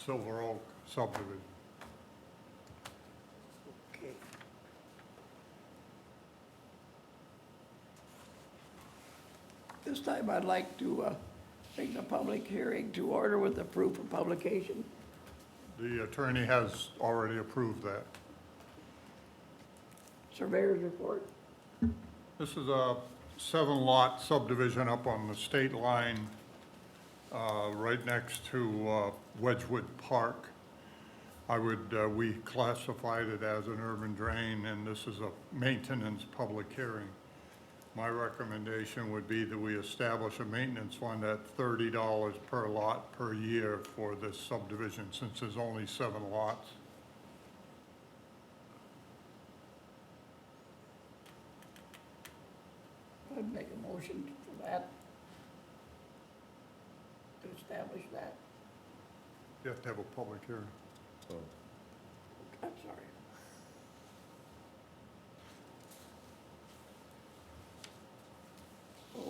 Silver Oak subdivision. Okay. This time I'd like to take the public hearing to order with the proof of publication. The attorney has already approved that. Surveyor's report. This is a 7-lot subdivision up on the state line, right next to Wedgewood Park. We classified it as an urban drain, and this is a maintenance public hearing. My recommendation would be that we establish a maintenance fund at $30 per lot per year for this subdivision, since there's only 7 lots. I'd make a motion for that, to establish that. You have to have a public hearing. I'm sorry.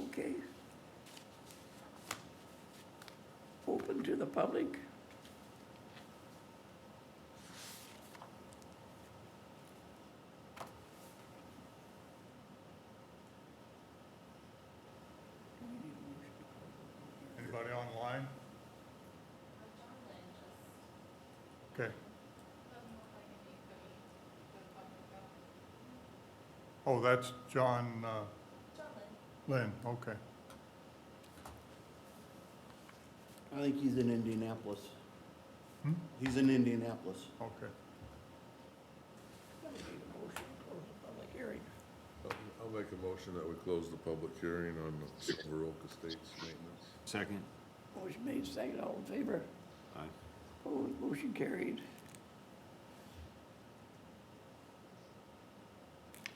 Okay. Open to the public. Anybody online? Okay. Oh, that's John Lynn, okay. I think he's in Indianapolis. Hmm? He's in Indianapolis. Okay. I need a motion to close the public hearing. I'll make a motion that we close the public hearing on the Silver Oak Estates maintenance. Second. Motion made, second, all in favor? Aye. Opposed, motion carried.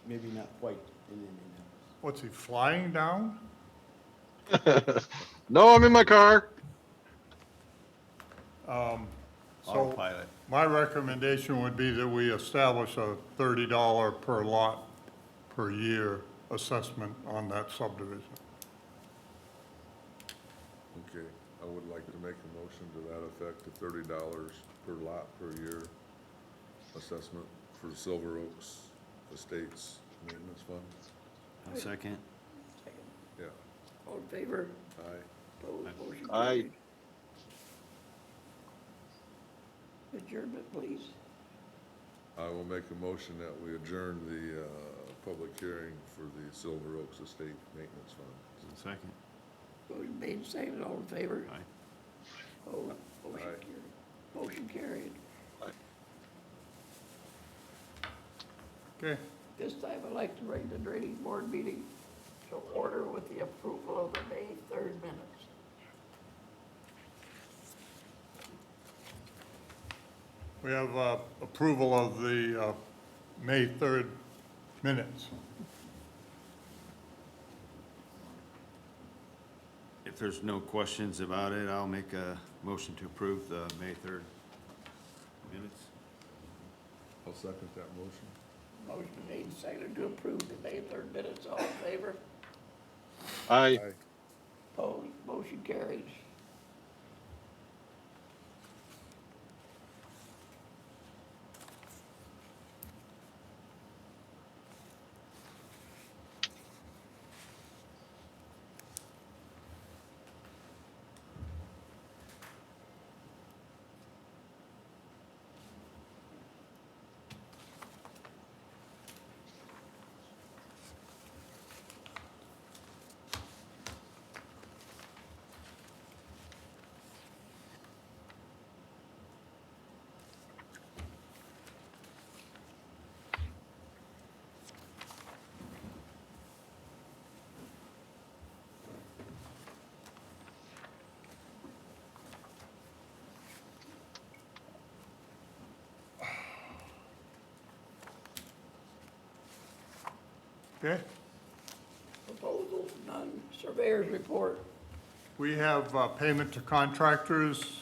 Maybe not quite in Indianapolis. What's he, flying down? No, I'm in my car. So Autopilot. my recommendation would be that we establish a $30 per lot per year assessment on that subdivision. Okay, I would like to make a motion to that effect, to $30 per lot per year assessment for the Silver Oaks Estates Maintenance Fund. I'll second. Second, Yeah, all in favor? aye. Opposed, motion Aye. carried. Adjournment, please. I will make a motion that we adjourn the public hearing for the Silver Oaks Estate Maintenance Fund. Second. Motion made, second, all in favor? Aye. Opposed, motion Aye. carried. Motion carried. Okay, This time I'd like to bring the drainage board meeting to order with the approval of the May 3rd minutes. we have approval of the May 3rd minutes. If there's no questions about it, I'll make a motion to approve the May 3rd minutes. I'll second that motion. Motion made, seconded to approve the May 3rd minutes, all in favor? Aye. Opposed, motion carries. Okay, Proposals, none. Surveyor's report. we have payment to contractors.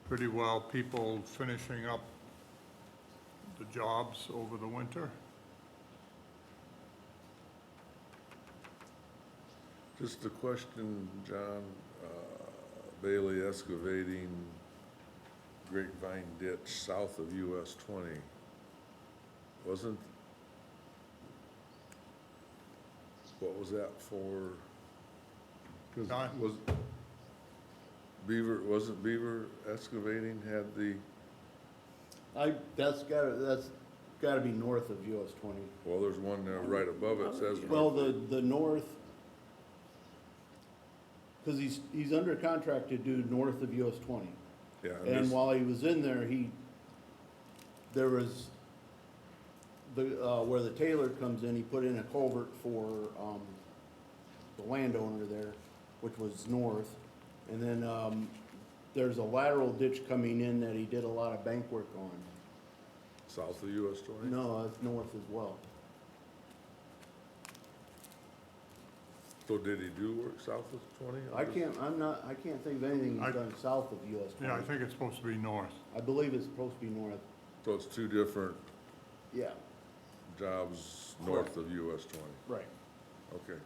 Pretty well, people finishing up the jobs over the winter. Just a question, John, Bailey excavating Grapevine Ditch south of US 20. Wasn't, what was that for? 'Cause Don? was Beaver, wasn't Beaver excavating had the, That's gotta be north of US 20. well, there's one there right above it, says. Well, the north, because he's under contract to do north of US 20. Yeah, And this, while he was in there, there was where the Taylor comes in, he put in a culvert for, the landowner there, which was north. And then, there's a lateral ditch coming in that he did a lot of bank work on. south of US 20? No, that's north as well. So did he do work south of 20? I can't think of anything I- he's done south of US 20. Yeah, I think it's supposed to be north. I believe it's supposed to be north, So it's two different yeah, jobs north of US 20? right. Okay.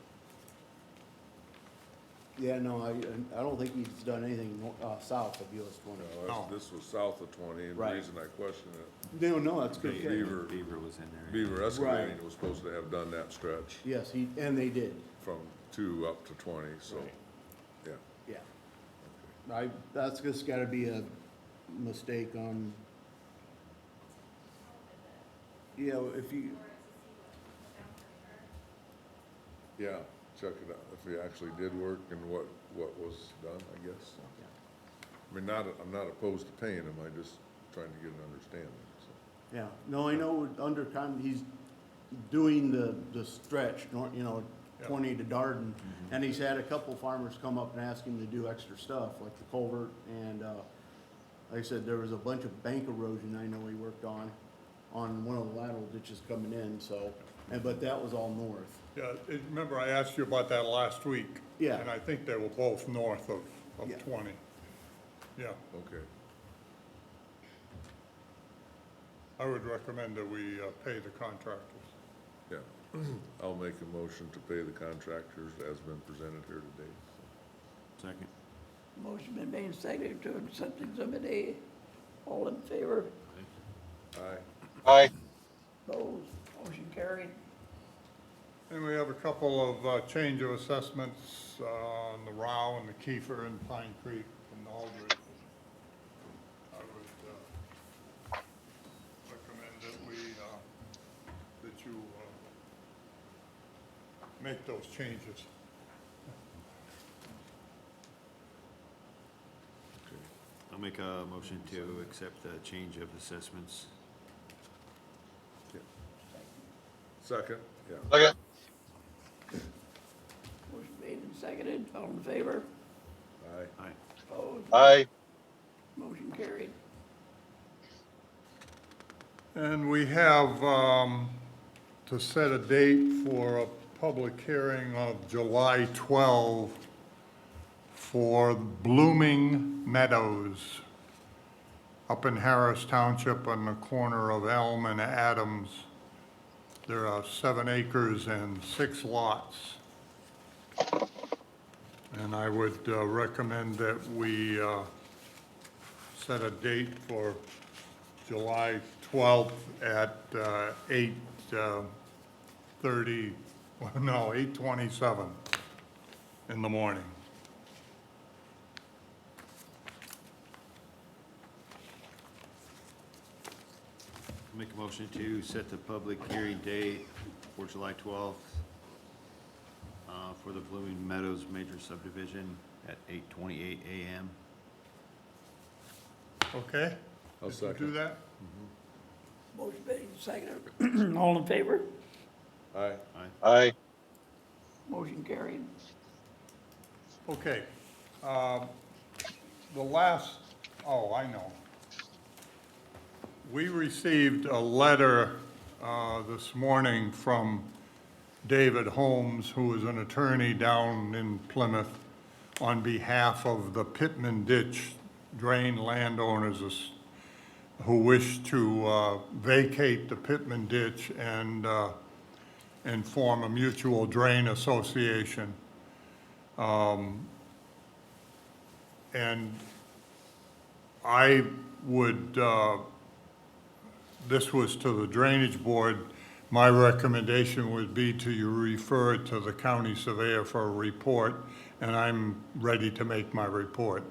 Yeah, no, I don't think he's done anything south of US 20. No, No. this was south of 20, and the Right. reason I question it, No, that's good. Beaver, Beaver. Beaver was in there. Beaver excavating was supposed to have done that stretch Yes, and they did, from 2 up to 20, so, Right. yeah. yeah. That's just gotta be a mistake on, you know, if you, Yeah, check it out, if he actually did work and what was done, I guess. I mean, I'm not opposed to paying him, I'm just trying to get an understanding, so. yeah, no, I know he's doing the stretch, you know, Yeah. 20 to Darden. And he's had a couple farmers come up and ask him to do extra stuff, like the culvert, and, like I said, there was a bunch of bank erosion I know he worked on one of the lateral ditches coming in, so, but that was all north. Yeah, remember I asked you about that last week? Yeah. And I think they were both north of Yeah. 20. Yeah, Okay, I would recommend that we pay the contractors. yeah. I'll make a motion to pay the contractors as been presented here today. Second. Motion been made and seconded to accept Exhibit A. All in favor? Aye. Aye. Opposed? Motion carried. And we have a couple of change of assessments on the Row and the Kiefer and Pine Creek and Aldridge. I would recommend that that you make those changes. I'll make a motion to accept the change of assessments. Second, yeah. Second. Motion made and seconded. All in favor? Aye. Aye. Opposed? Aye. Motion carried. And we have to set a date for a public hearing of July 12 for Blooming Meadows up in Harris Township on the corner of Elm and Adams. There are 7 acres and 6 lots. And I would recommend that we set a date for July 12th at 8:27 in the morning. Make a motion to set the public hearing date for July 12th for the Blooming Meadows major subdivision at 8:28 a.m. Okay? I'll Did you do second. that? Motion made and seconded. All in favor? Aye. Aye. Motion carried. Okay. The last, I know. We received a letter this morning from David Holmes, who is an attorney down in Plymouth, on behalf of the Pittman Ditch Drain landowners who wish to vacate the Pittman Ditch and form a mutual drain association. And I would, this was to the Drainage Board, my recommendation would be to you refer it to the county surveyor for a report, and I'm ready to make my report.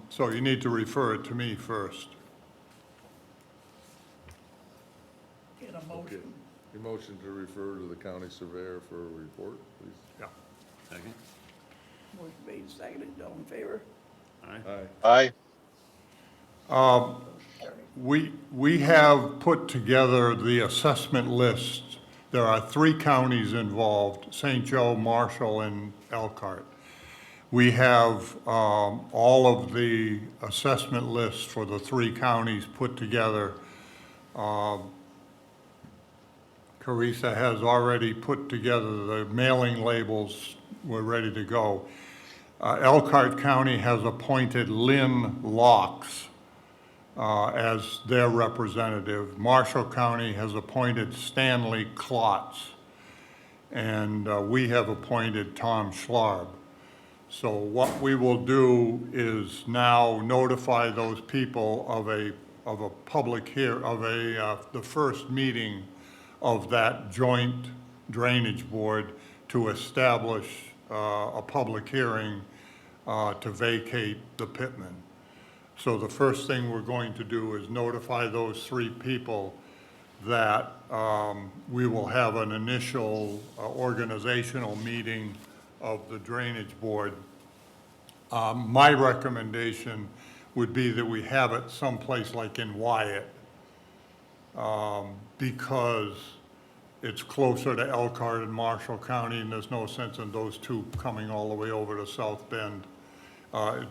So you need to refer it to me first. In a Okay. motion. Your motion to refer to the county surveyor for a report, please? Yeah. Second? Motion made, seconded, all in favor? Aye. Aye. Aye. Carried. We have put together the assessment list. There are 3 counties involved, St. Joe, Marshall, and Elkhart. We have all of the assessment lists for the 3 counties put together. Carissa has already put together the mailing labels. We're ready to go. Elkhart County has appointed Lynn Locks as their representative. Marshall County has appointed Stanley Klotz, and we have appointed Tom Schlarb. So what we will do is now notify those people of the first meeting of that joint drainage board to establish a public hearing to vacate the Pittman. So the first thing we're going to do is notify those 3 people that we will have an initial organizational meeting of the drainage board. My recommendation would be that we have it someplace like in Wyatt, because it's closer to Elkhart and Marshall County, and there's no sense in those 2 coming all the way over to South Bend.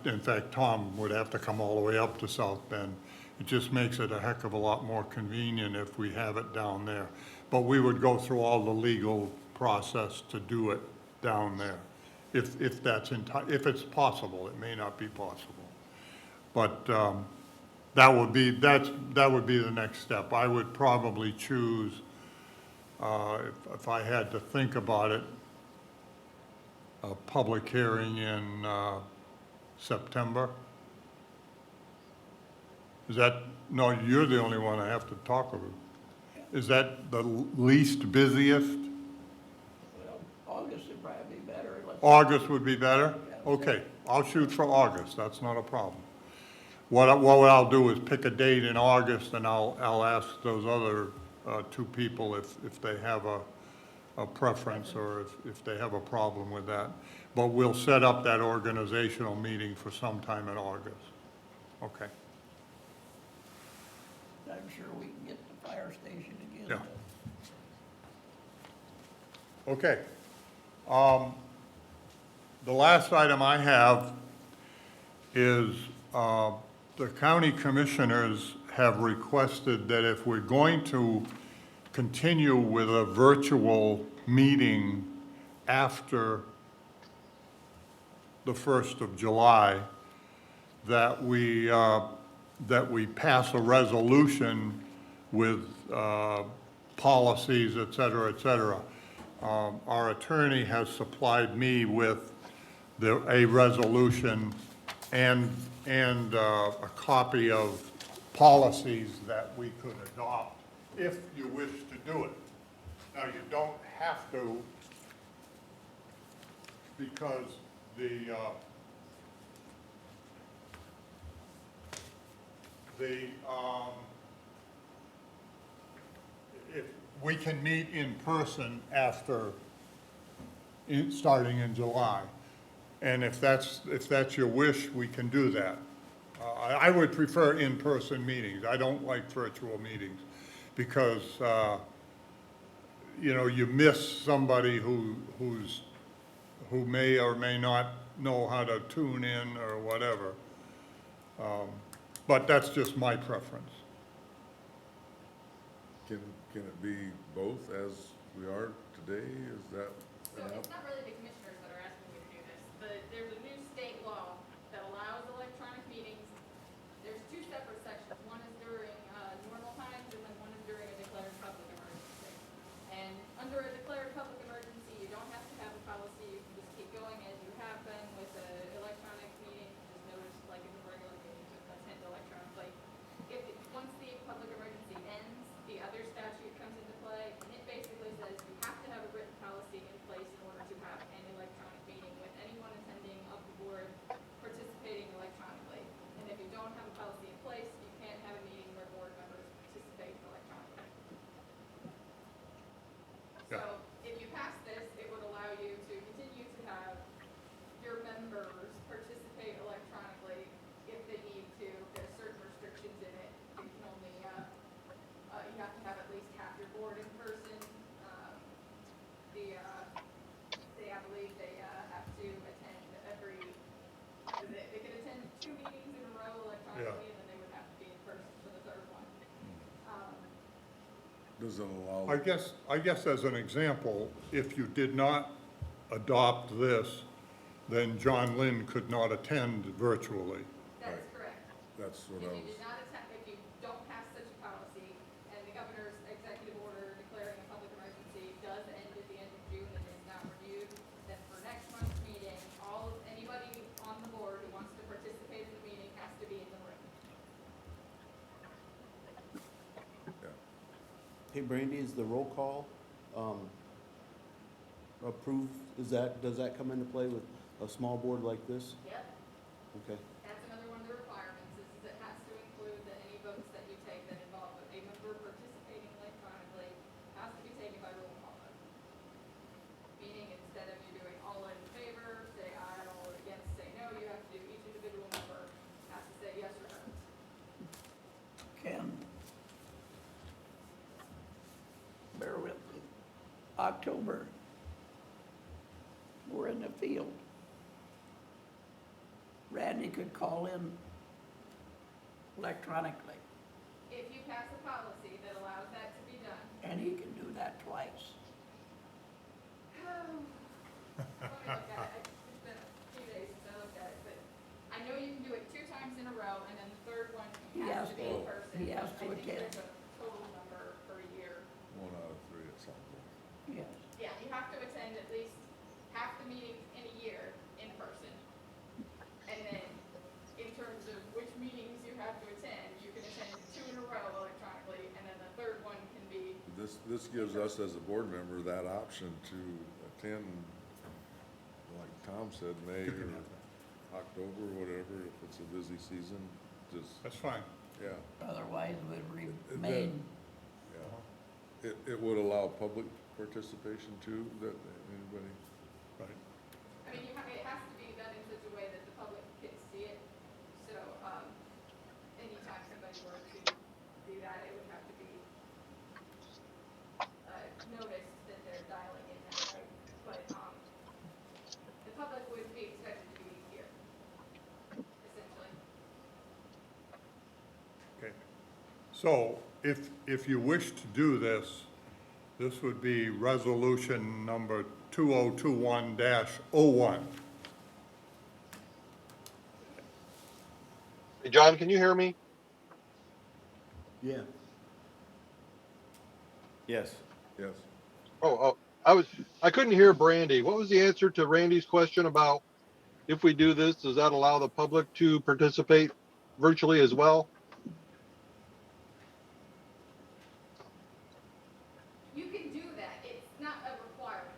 In fact, Tom would have to come all the way up to South Bend. It just makes it a heck of a lot more convenient if we have it down there. But we would go through all the legal process to do it down there, if it's possible. It may not be possible. But that would be the next step. I would probably choose, if I had to think about it, a public hearing in September. Is that, no, you're the only one I have to talk with. Is that the least busiest? Well, August would probably be better. August would be better? Okay, I'll shoot for August, that's not a problem. What I'll do is pick a date in August, and I'll ask those other 2 people if they have a preference or if they have a problem with that. But we'll set up that organizational meeting for sometime in August. Okay, I'm sure we can get the fire station again. Yeah. Okay. The last item I have is the county commissioners have requested that if we're going to continue with a virtual meeting after the 1st of July, that we pass a resolution with policies, et cetera, et cetera. Our attorney has supplied me with a resolution and a copy of policies that we could adopt if you wish to do it. Now, you don't have to, because if we can meet in person after, starting in July. And if that's your wish, we can do that. I would prefer in-person meetings. I don't like virtual meetings because, you miss somebody who may or may not know how to tune in or whatever. But that's just my preference. Can it be both as we are today? Is that So an it's not really the commissioners that are asking you to do this. There's a new state law that allows electronic meetings. There's 2 separate sections. One is during normal times, and then one is during a declared public emergency. And under a declared public emergency, you don't have at least half your board in person. I believe they have to attend they could attend 2 meetings in a row electronically, and then they would have to be in person for the third one. Does it allow? I guess as an example, if you did not adopt this, then John Lynn could not attend virtually. That is Right. correct. That's what If I you was, did not attend, if you don't pass such a policy, and the governor's executive order declaring a public emergency does end at the end of June and is not renewed, then for next month's meeting, anybody on the board who wants to participate in the meeting has to be in the room. yeah. Hey Brandy, is the roll call, approved, does that come into play with a small board like this? Yep. Okay. That's another one of the requirements, is it has to include that any votes that you take that involve a member participating electronically has to be taken by roll call vote. Meaning, instead of you doing all in favor, say aye, all against, say no, you have to do each individual member has to say yes or no. Ken, bear with me. October, we're in the field. Randy could call in electronically, If you pass a policy that allows that to be done, and he can do that twice. let me look at it. It's been a few days since I looked at it, but I know you can do it 2 times in a row, and then the third one He has has to be to- in person. he has to I think attend. there's a total number per year. 1 out of 3 at some point. Yes. Yeah, you have to attend at least half the meetings in a year in person. And then, in terms of which meetings you have to attend, you can attend 2 in a row electronically, and then the third one can be, This gives us as a board member that option to attend, like Tom said, May or October, whatever, if it's a busy season, just, That's fine. yeah, Otherwise, it would then- remain, yeah. It would allow public participation too, that anybody, Right. I mean, it has to be done in such a way that the public can see it. So, anytime somebody were to do that, it would have to be, noticed that they're dialing in that way. But, the public would be expected to be here, essentially. Okay. So if you wish to do this, this would be resolution number 2021-01. Hey, John, can you hear me? Yeah. Yes. yes. Oh, I couldn't hear Brandy. What was the answer to Randy's question about if we do this, does that allow the public to participate virtually as well? You can do that, it's not a requirement.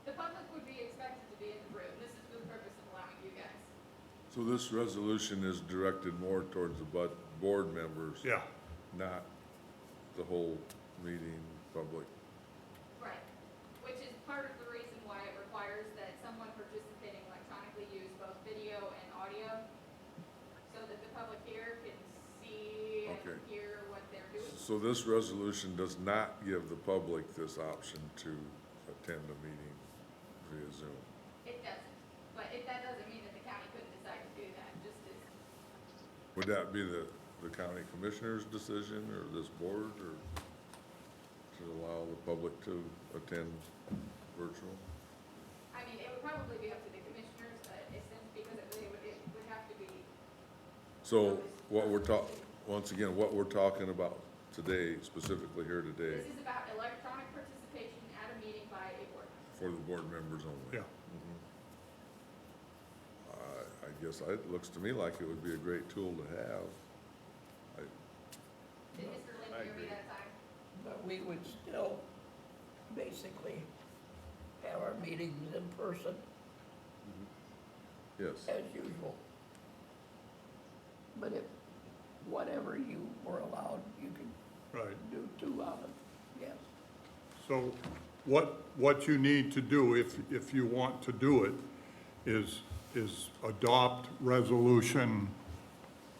The public would be expected to be in the room, this is for the purpose of allowing you guys. So this resolution is directed more towards the board members, Yeah, not the whole meeting public. Right, which is part of the reason why it requires that someone participating electronically use both video and audio, so that the public here can see Okay. and hear what they're doing. So this resolution does not give the public this option to attend a meeting via Zoom. It doesn't, but that doesn't mean that the county couldn't decide to do that, just as, Would that be the county commissioner's decision or this board or to allow the public to attend virtual? I mean, it would probably be up to the commissioners, but it's because it would have to be. So what once again, what we're talking about today, specifically here today, This is about electronic participation at a meeting by a board member. for the board members only. yeah. I guess it looks to me like it would be a great tool to have. Did Mr. Lynn hear me that time? but we would still basically have our meetings in person Yes, as usual. But if, whatever you were allowed, you could Right. do 2 of them, yes. So what you need to do, if you want to do it, is adopt resolution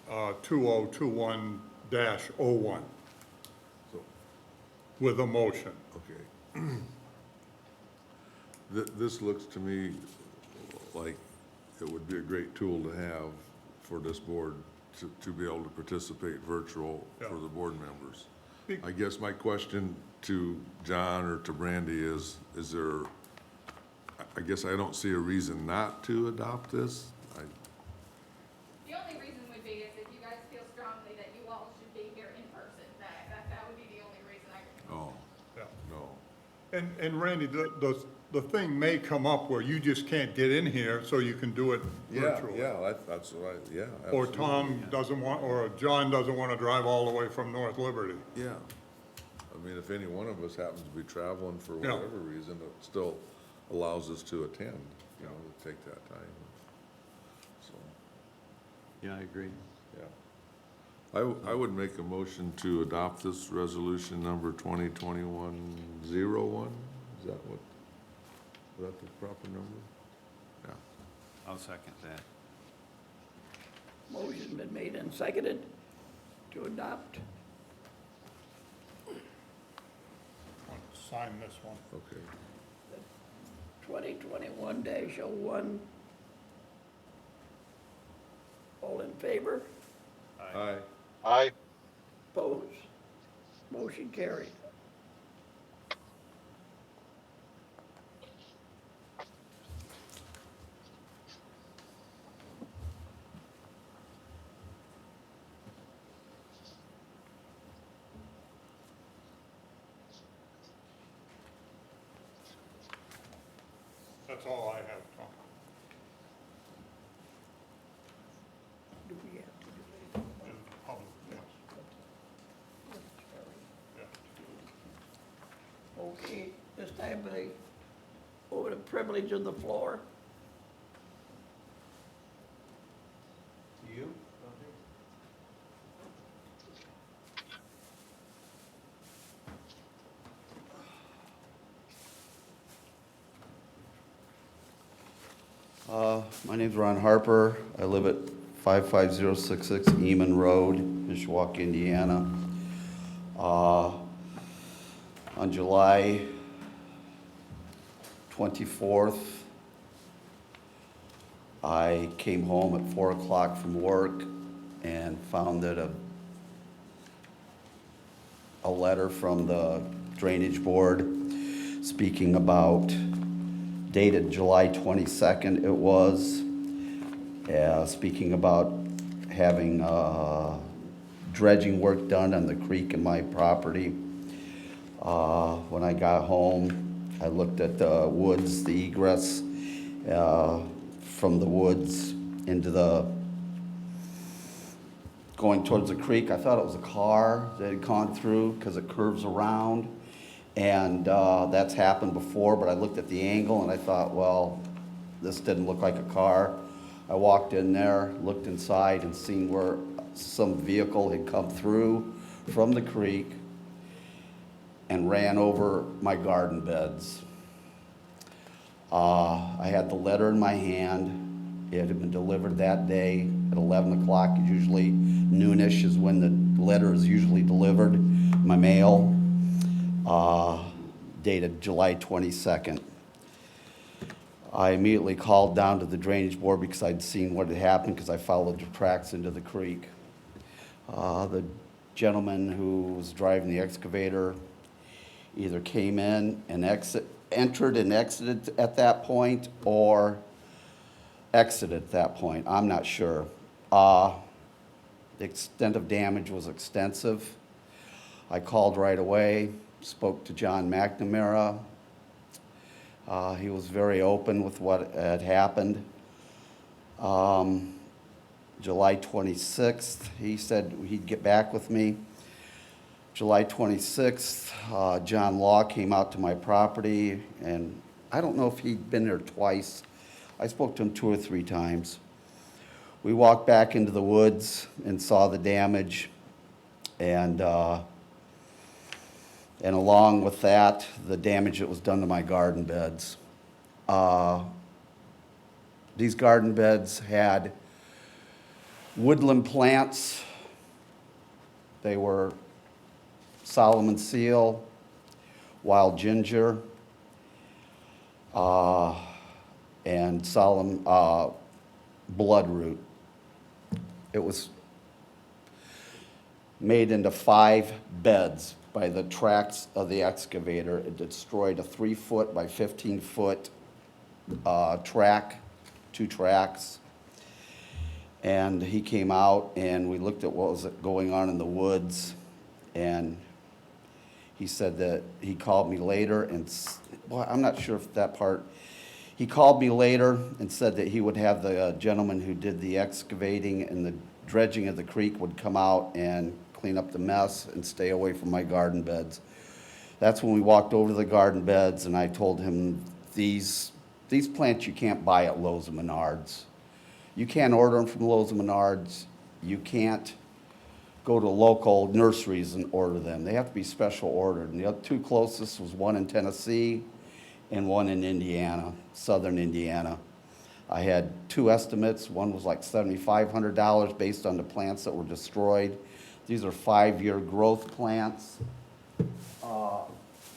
2021-01 -01 So, with a motion. okay. This looks to me like it would be a great tool to have for this board to be able to participate virtual for Yeah. the board members. Be- I guess my question to John or to Brandy is there, I guess I don't see a reason not to adopt this. The only reason would be is if you guys feel strongly that you all should be here in person, that would be the only reason I could. Oh, Yeah. no. And Randy, the thing may come up where you just can't get in here, so you can do it Yeah, virtually. yeah, that's right, yeah. Or absolutely. Tom doesn't want, or John doesn't want to drive all the way from North Liberty. Yeah. I mean, if any one of us happens to be traveling for Yeah. whatever reason, it still allows us to attend, you know, to take that time. So, Yeah, I agree. yeah. I would make a motion to adopt this resolution number 2021-01. Is that the proper number? Yeah. I'll second that. Motion been made and seconded to adopt. Sign this one. Okay. 2021-01. All in favor? Aye. Aye. Opposed? Motion carried. That's all I have, Tom. Do we have to do anything? In public, yes. Yeah. Okay, this time over the privilege of the floor. You? My name's Ron Harper. I live at 55066 Eman Road, Mishawaka, Indiana. On July 24th, I came home at 4 o'clock from work and found that a letter from the Drainage Board speaking about, dated July 22nd it was, speaking about having dredging work done on the creek in my property. When I got home, I looked at the woods, the egress from the woods into going towards the creek. I thought it was a car that had gone through because it curves around. And that's happened before, but I looked at the angle and I thought, well, this didn't look like a car. I walked in there, looked inside and seen where some vehicle had come through from the creek and ran over my garden beds. I had the letter in my hand. It had been delivered that day at 11 o'clock. Usually noonish is when the letter is usually delivered, my mail. Dated July 22nd. I immediately called down to the Drainage Board because I'd seen what had happened because I followed the tracks into the creek. The gentleman who was driving the excavator either came in and entered and exited at that point or exited at that point. I'm not sure. The extent of damage was extensive. I called right away. Spoke to John McNamara. He was very open with what had happened. July 26th, he said he'd get back with me. July 26th, John Law came out to my property, and I don't know if he'd been there twice. I spoke to him 2 or 3 times. We walked back into the woods and saw the damage, and along with that, the damage that was done to my garden beds. These garden beds had woodland plants They were Solomon seal, wild ginger, and bloodroot. It was made into 5 beds by the tracks of the excavator. It destroyed a 3-foot by 15-foot track, 2 tracks. And he came out and we looked at what was going on in the woods. And he said that he called me later and, well, I'm not sure if that part, he called me later and said that he would have the gentleman who did the excavating and the dredging of the creek would come out and clean up the mess and stay away from my garden beds. That's when we walked over to the garden beds and I told him, these plants you can't buy at Lowe's and Menards. You can't order them from Lowe's and Menards. You can't go to local nurseries and order them. They have to be special ordered. And the other 2 closest was one in Tennessee and one in Indiana, southern Indiana. I had 2 estimates. One was like $7,500 based on the plants that were destroyed. These are 5-year growth plants.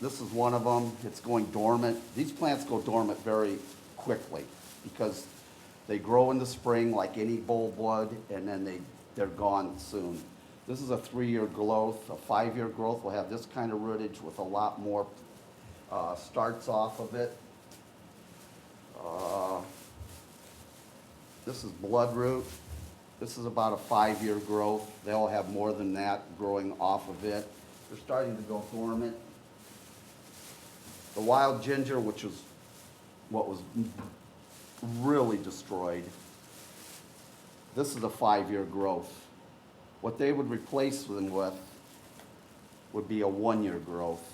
This is one of them. It's going dormant. These plants go dormant very quickly because they grow in the spring like any bullwood, and then they're gone soon. This is a 3-year growth. A 5-year growth will have this kind of rootage with a lot more starts off of it. This is bloodroot. This is about a 5-year growth. They'll have more than that growing off of it. They're starting to go dormant. The wild ginger, which is what was really destroyed, this is a 5-year growth. What they would replace them with would be a 1-year growth.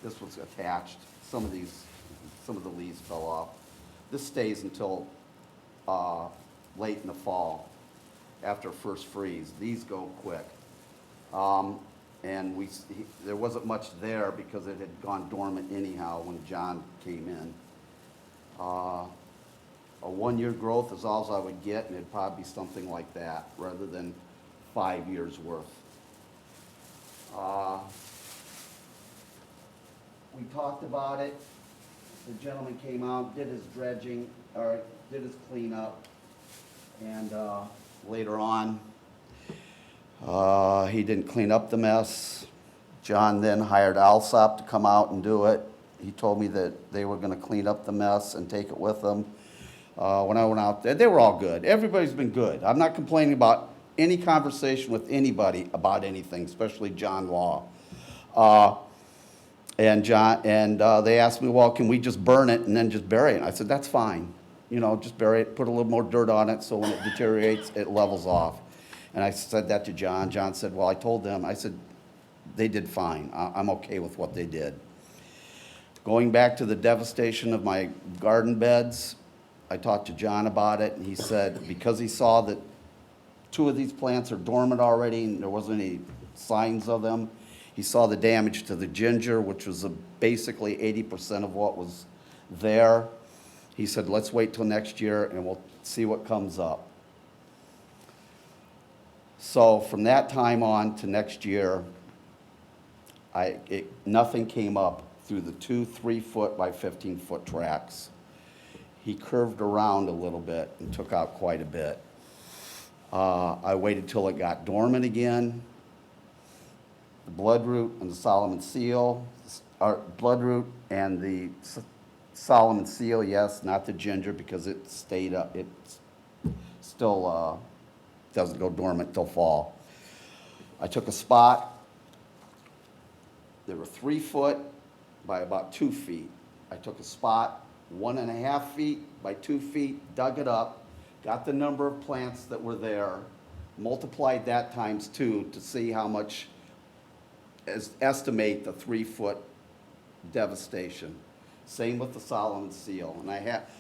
This was attached. Some of the leaves fell off. This stays until late in the fall, after first freeze. These go quick. And there wasn't much there because it had gone dormant anyhow when John came in. A 1-year growth is all I would get, and it'd probably be something like that rather than 5 years worth. We talked about it. The gentleman came out, did his dredging, or did his cleanup, and later on, he didn't clean up the mess. John then hired Alsop to come out and do it. He told me that they were gonna clean up the mess and take it with them. When I went out there, they were all good. Everybody's been good. I'm not complaining about any conversation with anybody about anything, especially John Law. And they asked me, well, can we just burn it and then just bury it? And I said, that's fine. You know, just bury it, put a little more dirt on it so when it deteriorates, it levels off. And I said that to John. John said, well, I told them, I said, they did fine. I'm okay with what they did. Going back to the devastation of my garden beds, I talked to John about it, and he said because he saw that 2 of these plants are dormant already and there wasn't any signs of them, he saw the damage to the ginger, which was basically 80% of what was there. He said, let's wait till next year and we'll see what comes up. So from that time on to next year, nothing came up through the 2 3-foot by 15-foot tracks. He curved around a little bit and took out quite a bit. I waited till it got dormant again. The bloodroot and the Solomon seal, bloodroot and the Solomon seal, yes, not the ginger because it stayed up. It still doesn't go dormant till fall. I took a spot. They were 3 foot by about 2 feet. I took a spot 1.5 feet by 2 feet, dug it up, got the number of plants that were there, multiplied that times 2 to see how much, estimate the 3-foot devastation. Same with the Solomon seal. And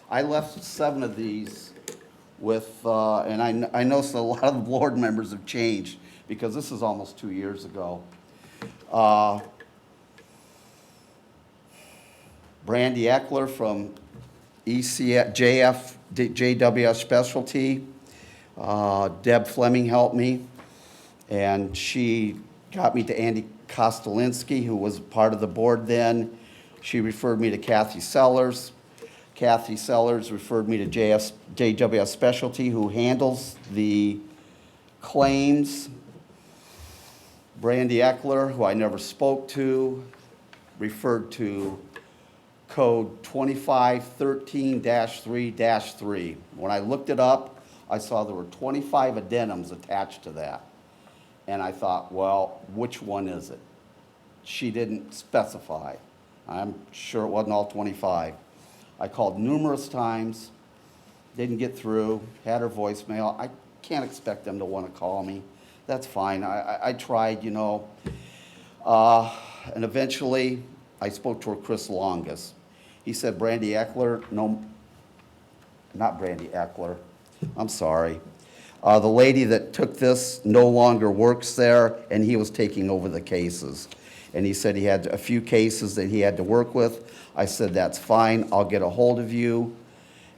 I left 7 of these with, and I know a lot of the board members have changed because this is almost 2 years ago. Brandy Eckler from JWS Specialty. Deb Fleming helped me, and she got me to Andy Kostelinsky, who was part of the board then. She referred me to Kathy Sellers. Kathy Sellers referred me to JWS Specialty, who handles the claims. Brandy Eckler, who I never spoke to, referred to code 2513-3-3. When I looked it up, I saw there were 25 addendums attached to that. And I thought, well, which one is it? She didn't specify. I'm sure it wasn't all 25. I called numerous times, didn't get through, had her voicemail. I can't expect them to want to call me. That's fine. I tried, you know. And eventually, I spoke to Chris Longus. He said, Brandy Eckler, no, not Brandy Eckler, I'm sorry. The lady that took this no longer works there, and he was taking over the cases. And he said he had a few cases that he had to work with. I said, that's fine, I'll get a hold of you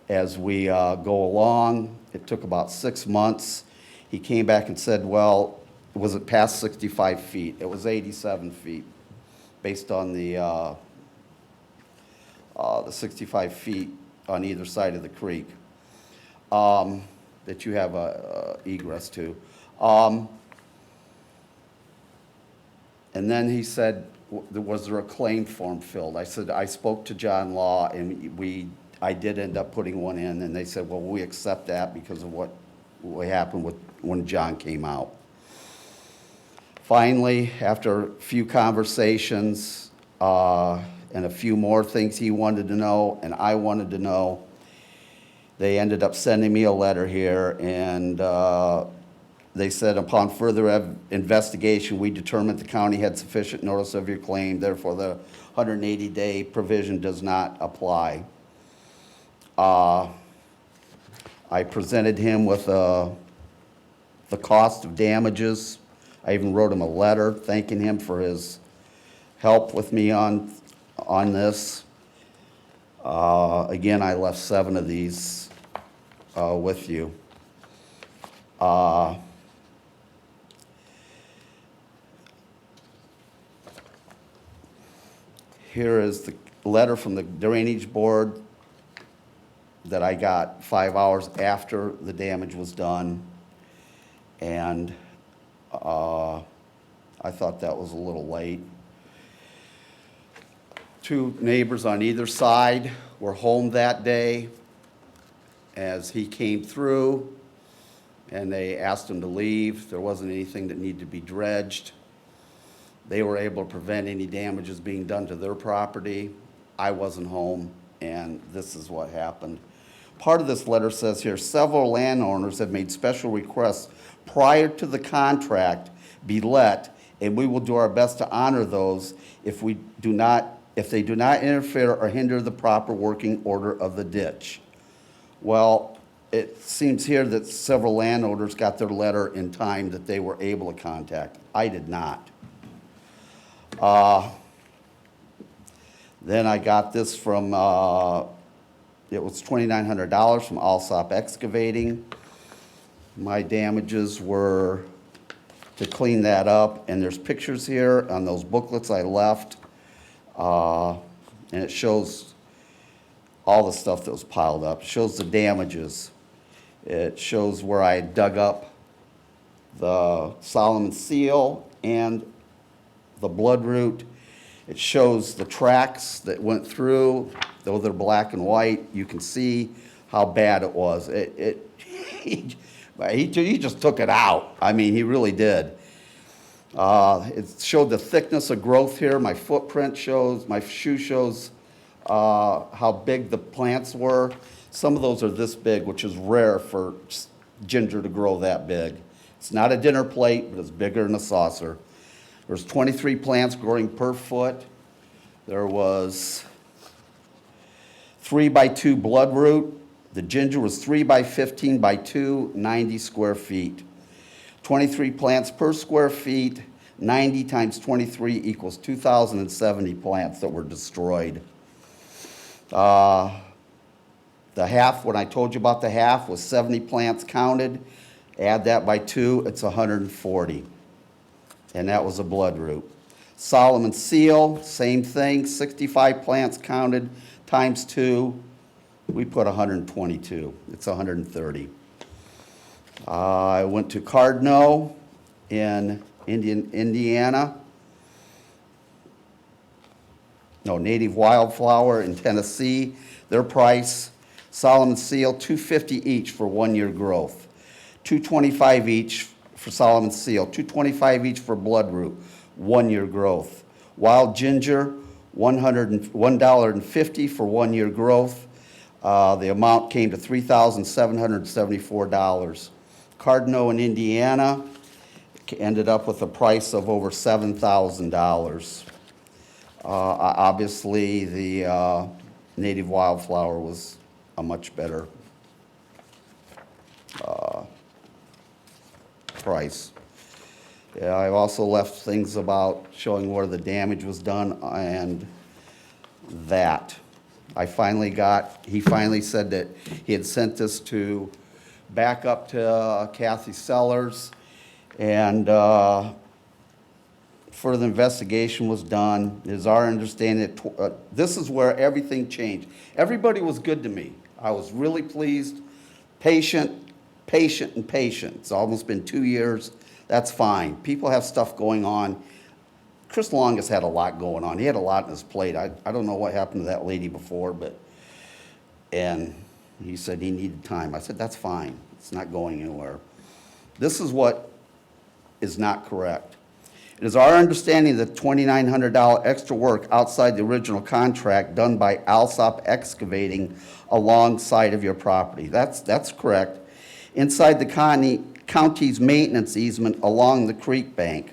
as we go along. It took about 6 months. He came back and said, well, was it past 65 feet? It was 87 feet, based on the 65 feet on either side of the creek that you have egress to. And then he said, was there a claim form filled? I said, I spoke to John Law, and I did end up putting one in, and they said, well, we accept that because of what happened when John came out. Finally, after a few conversations and a few more things he wanted to know and I wanted to know, they ended up sending me a letter here, and they said, upon further investigation, we determined the county had sufficient notice of your claim, therefore the 180-day provision does not apply. I presented him with the cost of damages. I even wrote him a letter thanking him for his help with me on this. Again, I left 7 of these with you. Here is the letter from the Drainage Board that I got 5 hours after the damage was done. And I thought that was a little late. 2 neighbors on either side were home that day as he came through, and they asked him to leave. There wasn't anything that needed to be dredged. They were able to prevent any damages being done to their property. I wasn't home, and this is what happened. Part of this letter says here, several landowners have made special requests prior to the contract be let, and we will do our best to honor those if they do not interfere or hinder the proper working order of the ditch. Well, it seems here that several landowners got their letter in time that they were able to contact. I did not. Then I got this from, it was $2,900 from Allsop Excavating. My damages were to clean that up, and there's pictures here on those booklets I left, and it shows all the stuff that was piled up. It shows the damages. It shows where I dug up the Solomon seal and the bloodroot. It shows the tracks that went through, though they're black and white. You can see how bad it was. He just took it out. I mean, he really did. It showed the thickness of growth here. My footprint shows, my shoe shows how big the plants were. Some of those are this big, which is rare for ginger to grow that big. It's not a dinner plate, but it's bigger than a saucer. There's 23 plants growing per foot. There was 3x2 bloodroot. The ginger was 3 by 15 by 2, 90 square feet. 23 plants per square feet, 90 times 23 equals 2,070 plants that were destroyed. The half, when I told you about the half, was 70 plants counted. Add that by 2, it's 140. and that was a blood root. Solomon Seal, same thing, 65 plants counted times 2. We put 122. It's 130. I went to Cardno in Indiana. No, Native Wildflower in Tennessee. Their price, Solomon Seal, $250 each for 1-year growth. $225 each for Solomon Seal, $225 each for Bloodroot, 1-year growth. Wild Ginger, $150 for 1-year growth. The amount came to $3,774. Cardno in Indiana ended up with a price of over $7,000. Obviously, the Native Wildflower was a much better price. Yeah, I've also left things about showing where the damage was done and that. He finally said that he had sent this back up to Kathy Sellers, and further investigation was done. It is our understanding that this is where everything changed. Everybody was good to me. I was really pleased, patient. It's almost been 2 years. That's fine. People have stuff going on. Chris Longus had a lot going on. He had a lot on his plate. I don't know what happened to that lady before, and he said he needed time. I said, that's fine. It's not going anywhere. This is what is not correct. It is our understanding that $2,900 extra work outside the original contract done by Alsop Excavating alongside of your property. That's correct. Inside the county's maintenance easement along the creek bank.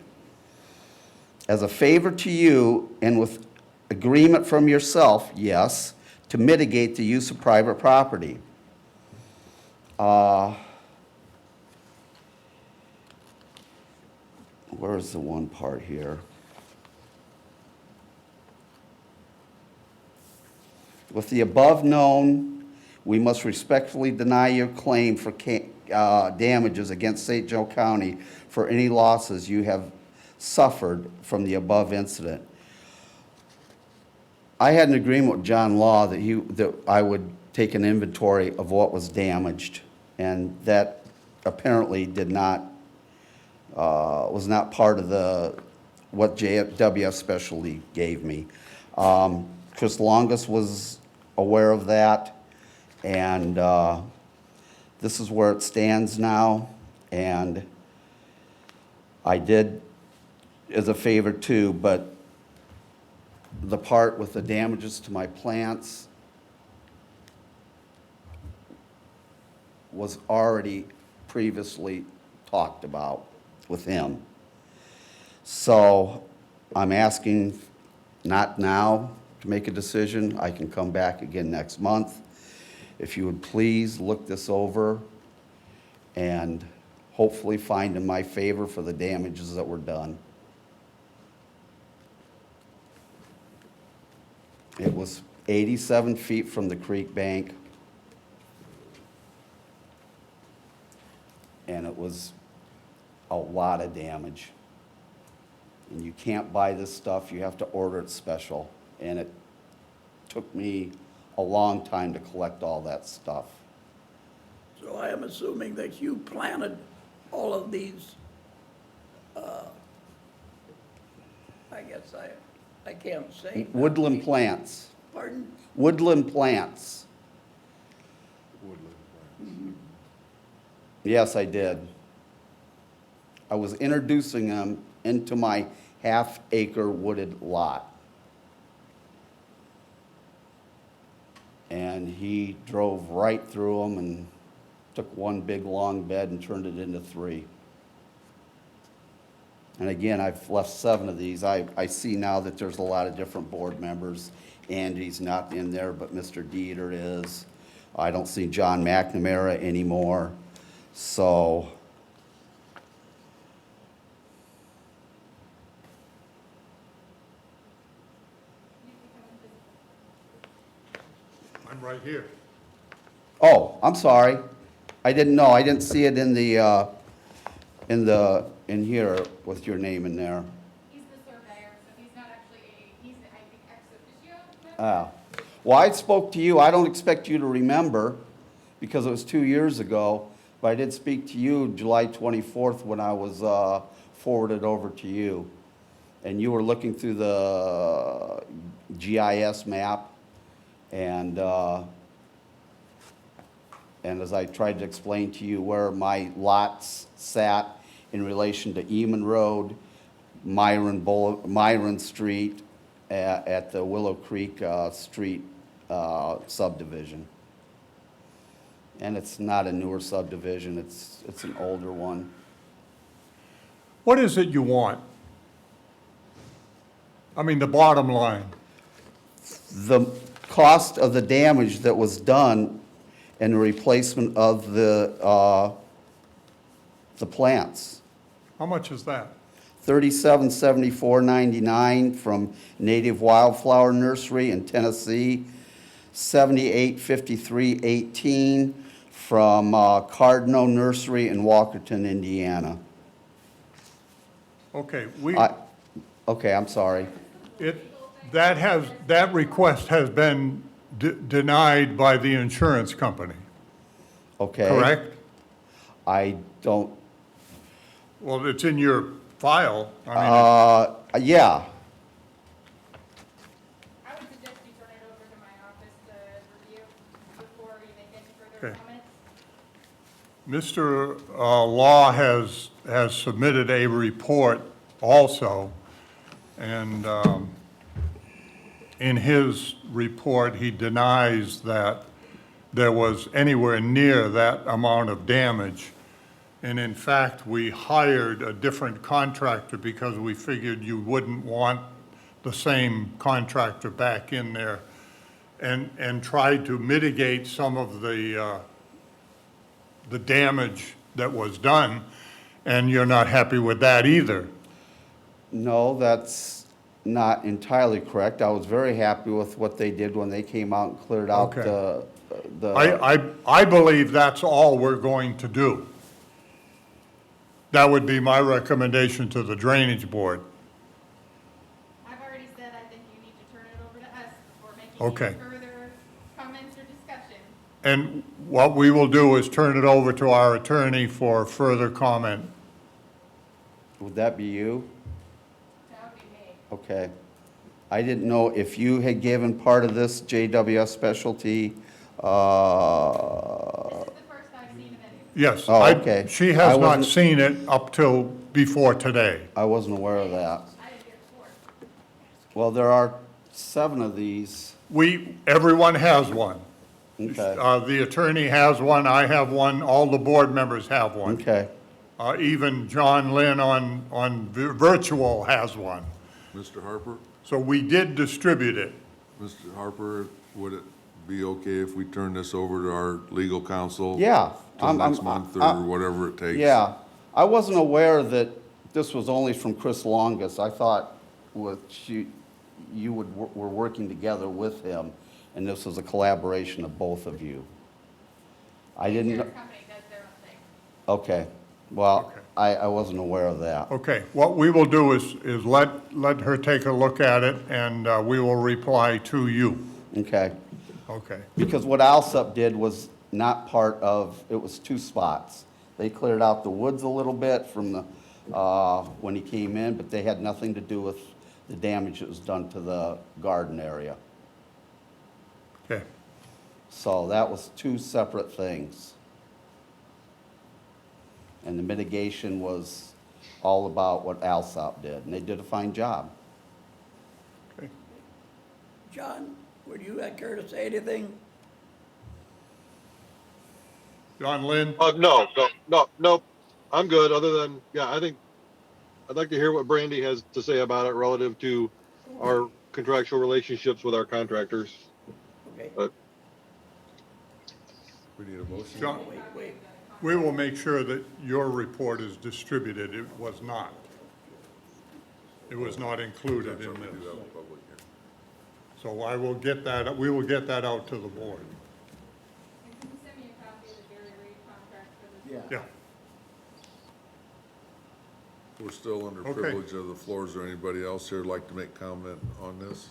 As a favor to you and with agreement from yourself, yes, to mitigate the use of private property. Where's the one part here? With the above known, we must respectfully deny your claim for damages against St. Joe County for any losses you have suffered from the above incident. I had an agreement with John Law that I would take an inventory of what was damaged, and that apparently was not part of what WF Specialty gave me. Chris Longus was aware of that, and this is where it stands now. And I did as a favor too, but the part with the damages to my plants was already previously talked about with him. So I'm asking not now to make a decision. I can come back again next month. If you would please look this over and hopefully find in my favor for the damages that were done. It was 87 feet from the creek bank, and it was a lot of damage. And you can't buy this stuff, you have to order it special. And it took me a long time to collect all that stuff. So I am assuming that you planted all of these, I guess I can't say. Woodland plants, Pardon? woodland plants. Yes, I did. I was introducing them into my half-acre wooded lot. And he drove right through them and took one big long bed and turned it into 3. And again, I've left 7 of these. I see now that there's a lot of different board members. Andy's not in there, but Mr. Dieter is. I don't see John McNamara anymore. So I'm right here. oh, I'm sorry. I didn't know. I didn't see it in in here with your name in there? He's the surveyor, so he's not actually he's, I think, ex officio member. Ah. Well, I spoke to you, I don't expect you to remember, because it was 2 years ago, but I did speak to you July 24th when I was forwarded over to you. And you were looking through the GIS map, and as I tried to explain to you where my lots sat in relation to Eman Road, Myron Street, at the Willow Creek Street subdivision. And it's not a newer subdivision, it's an older one. What is it you want? I mean, the bottom line. The cost of the damage that was done and the replacement of the plants. How much is that? $37.74.99 from Native Wildflower Nursery in Tennessee, $78.53.18 from Cardinal Nursery in Walkerton, Indiana. Okay, Okay, I'm sorry. that request has been denied by the insurance company, Okay. correct? I don't, Well, it's in your file. I mean, yeah, I would suggest you turn it over to my office to review before you make any further Okay. comments. Mr. Law has submitted a report also, and in his report, he denies that there was anywhere near that amount of damage. And in fact, we hired a different contractor because we figured you wouldn't want the same contractor back in there, and tried to mitigate some of the damage that was done, and you're not happy with that either. no, that's not entirely correct. I was very happy with what they did when they came out and cleared out Okay. the. I believe that's all we're going to do. That would be my recommendation to the Drainage Board. I've already said I think you need to turn it over to us before making Okay. any further comments or discussion. And what we will do is turn it over to our attorney for further comment. Would that be you? That would be me. Okay. I didn't know if you had given part of this JWS specialty, This is the first I've seen of any. Yes. Oh, I- okay. She I has not wasn't- seen it up till before today. I wasn't aware of that. I didn't get it before. Well, there are 7 of these. Everyone has one. Okay, The attorney has one, I have one, all the board members have one. okay. Even John Lynn on virtual has one. Mr. Harper, So we did distribute it. Mr. Harper, would it be okay if we turn this over to our legal counsel? Yeah, Till I'm- next I'm- month I- or whatever it takes? Yeah, I wasn't aware that this was only from Chris Longus. I thought you were working together with him, and this was a collaboration of both of you. I The didn't, insurance company does their own thing. okay, well, Okay. I wasn't aware of that. Okay, what we will do is let her take a look at it, and we will reply to you. Okay, Okay, because what Alsup did was not part of, it was 2 spots. They cleared out the woods a little bit from the, when he came in, but they had nothing to do with the damage that was done to the garden area. okay. So that was 2 separate things. And the mitigation was all about what Alsop did, and they did a fine job. Okay. John, would you care to say anything? John Lynn? No. I'm good, other than, yeah, I think, I'd like to hear what Brandy has to say about it relative to our contractual relationships with our contractors. Okay, We need a motion? John, wait. we will make sure that your report is distributed. It was not. It was not included in Do this. that in public here. So I will get that, we will get that out to the board. And can you send me a copy of the Gary Reed contract for this? Yeah. Yeah. We're still under Okay. privilege of the floor. Is there anybody else here who'd like to make comment on this?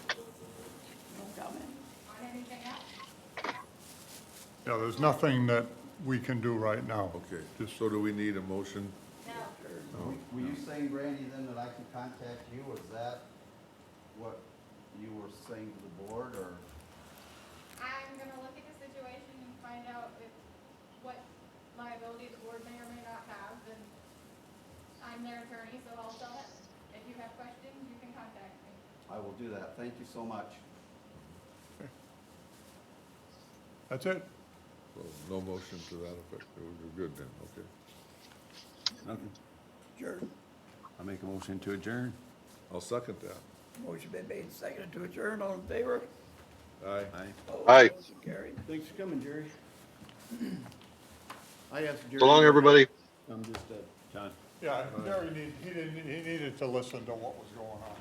No comment? On anything else? Yeah, there's nothing that we can do right now. Okay, Just- so do we need a motion? No. Were you saying, Brandy, then that I can contact you? Was that what you were saying to the board, or? I'm gonna look at the situation and find out what liability the board may or may not have, and I'm their attorney, so I'll tell them. If you have questions, you can contact me. I will do that. Thank you so much. That's it? So no motion to that effect. We're good then, okay. Nothing. Sure. I'll make a motion to adjourn. I'll second that. Motion been made and seconded to adjourn. All in favor? Aye. Aye. Opposed? Aye. Motion carried. Thanks for coming, Jerry. I asked Jerry. So long, everybody. I'm just, John? Yeah, Jerry he needed to listen to what was going on.